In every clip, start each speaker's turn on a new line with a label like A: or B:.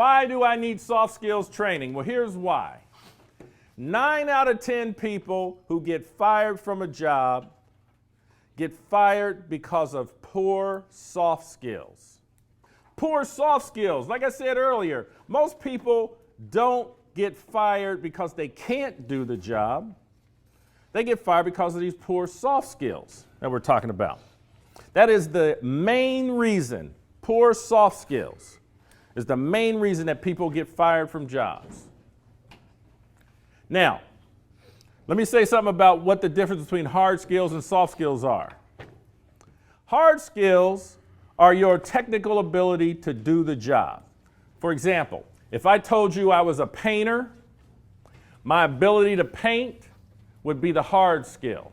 A: why do I need soft skills training? Well, here's why. 9 out of 10 people who get fired from a job get fired because of poor soft skills. Poor soft skills. Like I said earlier, most people don't get fired because they can't do the job. They get fired because of these poor soft skills that we're talking about. That is the main reason. Poor soft skills is the main reason that people get fired from jobs. Now, let me say something about what the difference between hard skills and soft skills are. Hard skills are your technical ability to do the job. For example, if I told you I was a painter, my ability to paint would be the hard skill.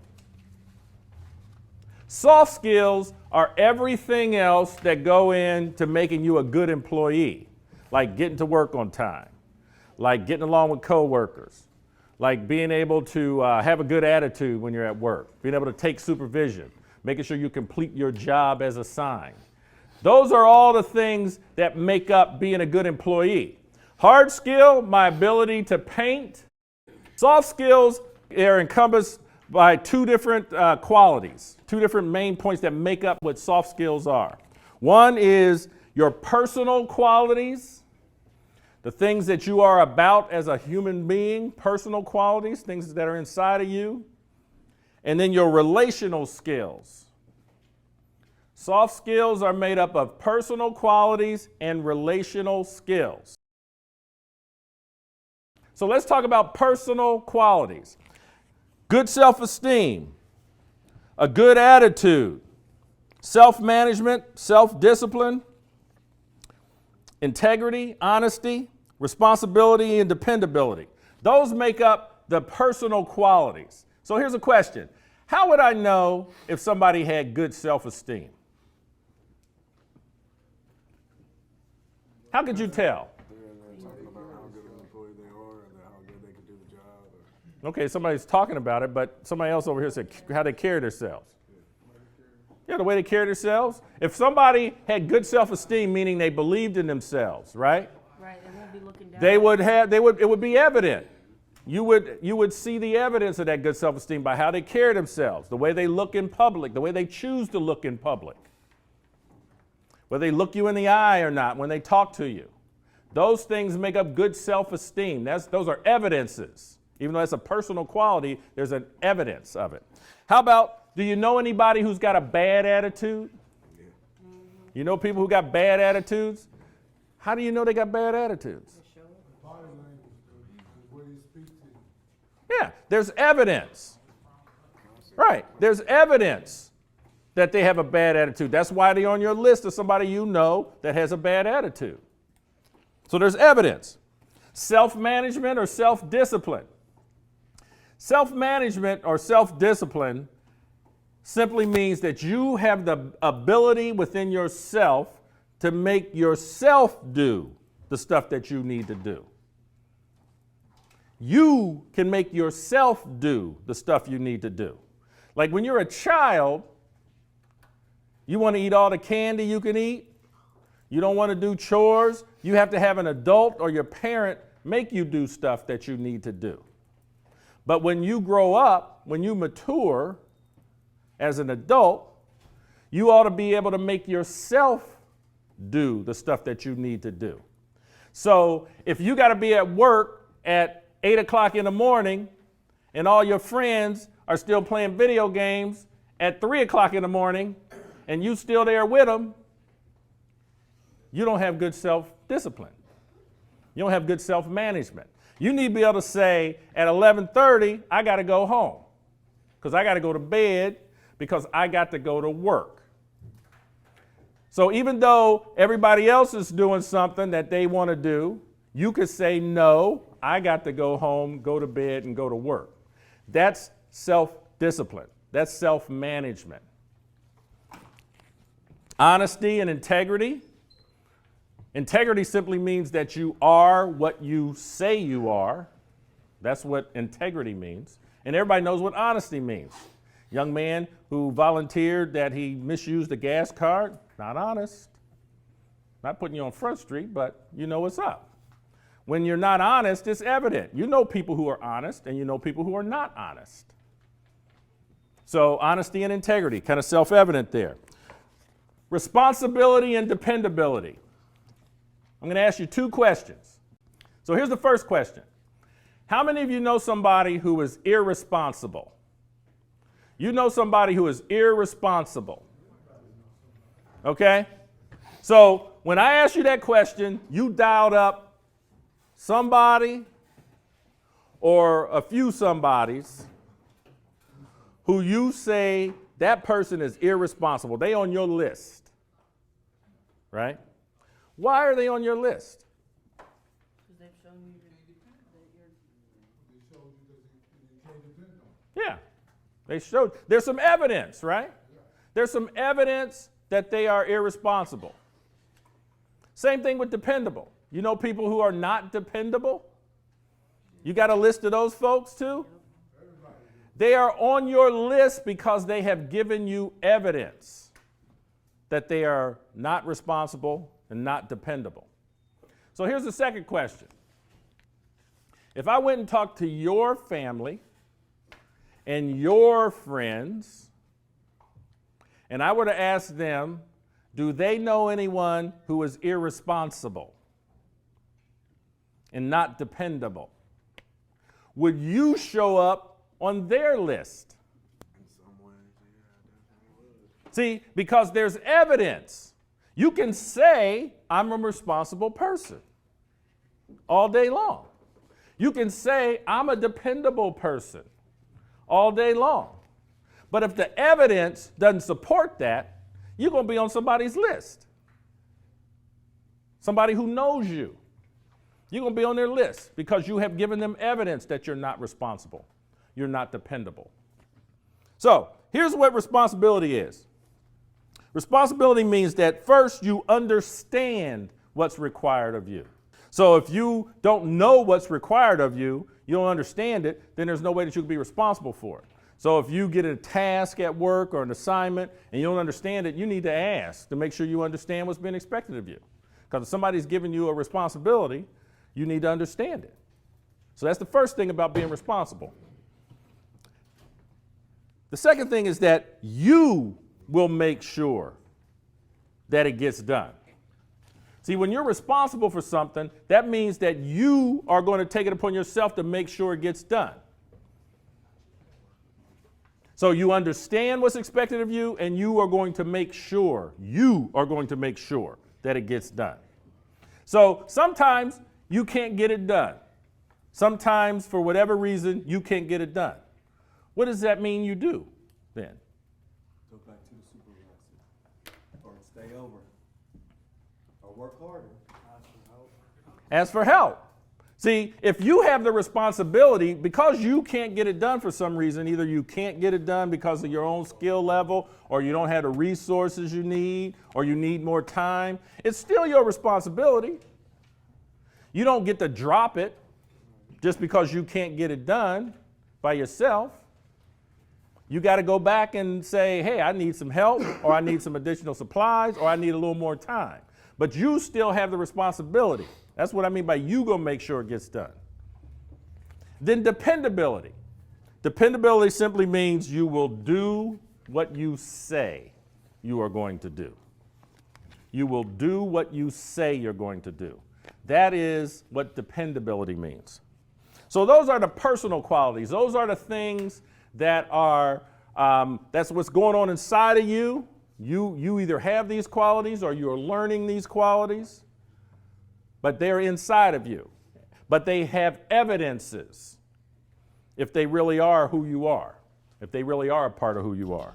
A: Soft skills are everything else that go into making you a good employee, like getting to work on time, like getting along with coworkers, like being able to have a good attitude when you're at work, being able to take supervision, making sure you complete your job as assigned. Those are all the things that make up being a good employee. Hard skill, my ability to paint. Soft skills are encompassed by two different qualities, two different main points that make up what soft skills are. One is your personal qualities, the things that you are about as a human being, personal qualities, things that are inside of you, and then your relational skills. Soft skills are made up of personal qualities and relational skills. So let's talk about personal qualities. Good self-esteem, a good attitude, self-management, self-discipline, integrity, honesty, responsibility, and dependability. Those make up the personal qualities. So here's a question. How would I know if somebody had good self-esteem? How could you tell? Okay, somebody's talking about it, but somebody else over here said how they carry themselves. Yeah, the way they carry themselves. If somebody had good self-esteem, meaning they believed in themselves, right?
B: Right, they won't be looking down.
A: It would be evident. You would see the evidence of that good self-esteem by how they carry themselves, the way they look in public, the way they choose to look in public, whether they look you in the eye or not when they talk to you. Those things make up good self-esteem. Those are evidences. Even though that's a personal quality, there's an evidence of it. How about, do you know anybody who's got a bad attitude? You know people who got bad attitudes? How do you know they got bad attitudes? Yeah, there's evidence. Right, there's evidence that they have a bad attitude. That's why they're on your list of somebody you know that has a bad attitude. So there's evidence. Self-management or self-discipline. Self-management or self-discipline simply means that you have the ability within yourself to make yourself do the stuff that you need to do. You can make yourself do the stuff you need to do. Like when you're a child, you want to eat all the candy you can eat. You don't want to do chores. You have to have an adult or your parent make you do stuff that you need to do. But when you grow up, when you mature as an adult, you ought to be able to make yourself do the stuff that you need to do. So if you got to be at work at 8 o'clock in the morning and all your friends are still playing video games at 3 o'clock in the morning and you still there with them, you don't have good self-discipline. You don't have good self-management. You need to be able to say at 11:30, I got to go home because I got to go to bed because I got to go to work. So even though everybody else is doing something that they want to do, you could say, no, I got to go home, go to bed, and go to work. That's self-discipline. That's self-management. Honesty and integrity. Integrity simply means that you are what you say you are. That's what integrity means. And everybody knows what honesty means. Young man who volunteered that he misused a gas card, not honest. Not putting you on Front Street, but you know what's up. When you're not honest, it's evident. You know people who are honest, and you know people who are not honest. So honesty and integrity, kind of self-evident there. Responsibility and dependability. I'm going to ask you 2 questions. So here's the first question. How many of you know somebody who is irresponsible? You know somebody who is irresponsible. Okay? So when I asked you that question, you dialed up somebody or a few somebodies who you say that person is irresponsible. They on your list, right? Why are they on your list?
B: Because they've shown you
A: Yeah, they showed. There's some evidence, right? There's some evidence that they are irresponsible. Same thing with dependable. You know people who are not dependable? You got a list of those folks too? They are on your list because they have given you evidence that they are not responsible and not dependable. So here's the second question. If I went and talked to your family and your friends, and I were to ask them, do they know anyone who is irresponsible and not dependable? Would you show up on their list?
C: In some ways, yeah, definitely would.
A: See, because there's evidence. You can say, I'm a responsible person all day long. You can say, I'm a dependable person all day long. But if the evidence doesn't support that, you're going to be on somebody's list. Somebody who knows you. You're going to be on their list because you have given them evidence that you're not responsible. You're not dependable. So here's what responsibility is. Responsibility means that first you understand what's required of you. So if you don't know what's required of you, you don't understand it, then there's no way that you can be responsible for it. So if you get a task at work or an assignment and you don't understand it, you need to ask to make sure you understand what's been expected of you. Because if somebody's giving you a responsibility, you need to understand it. So that's the first thing about being responsible. The second thing is that you will make sure that it gets done. See, when you're responsible for something, that means that you are going to take it upon yourself to make sure it gets done. So you understand what's expected of you, and you are going to make sure that it gets done. So sometimes you can't get it done. Sometimes, for whatever reason, you can't get it done. What does that mean you do then?
C: Go back to the supervisor. Or stay over. Or work harder.
A: Ask for help. See, if you have the responsibility, because you can't get it done for some reason, either you can't get it done because of your own skill level, or you don't have the resources you need, or you need more time, it's still your responsibility. You don't get to drop it just because you can't get it done by yourself. You got to go back and say, hey, I need some help, or I need some additional supplies, or I need a little more time. But you still have the responsibility. That's what I mean by you gonna make sure it gets done. Then dependability. Dependability simply means you will do what you say you are going to do. You will do what you say you're going to do. That is what dependability means. So those are the personal qualities. Those are the things that are, that's what's going on inside of you. You either have these qualities or you're learning these qualities, but they're inside of you. But they have evidences if they really are who you are, if they really are a part of who you are.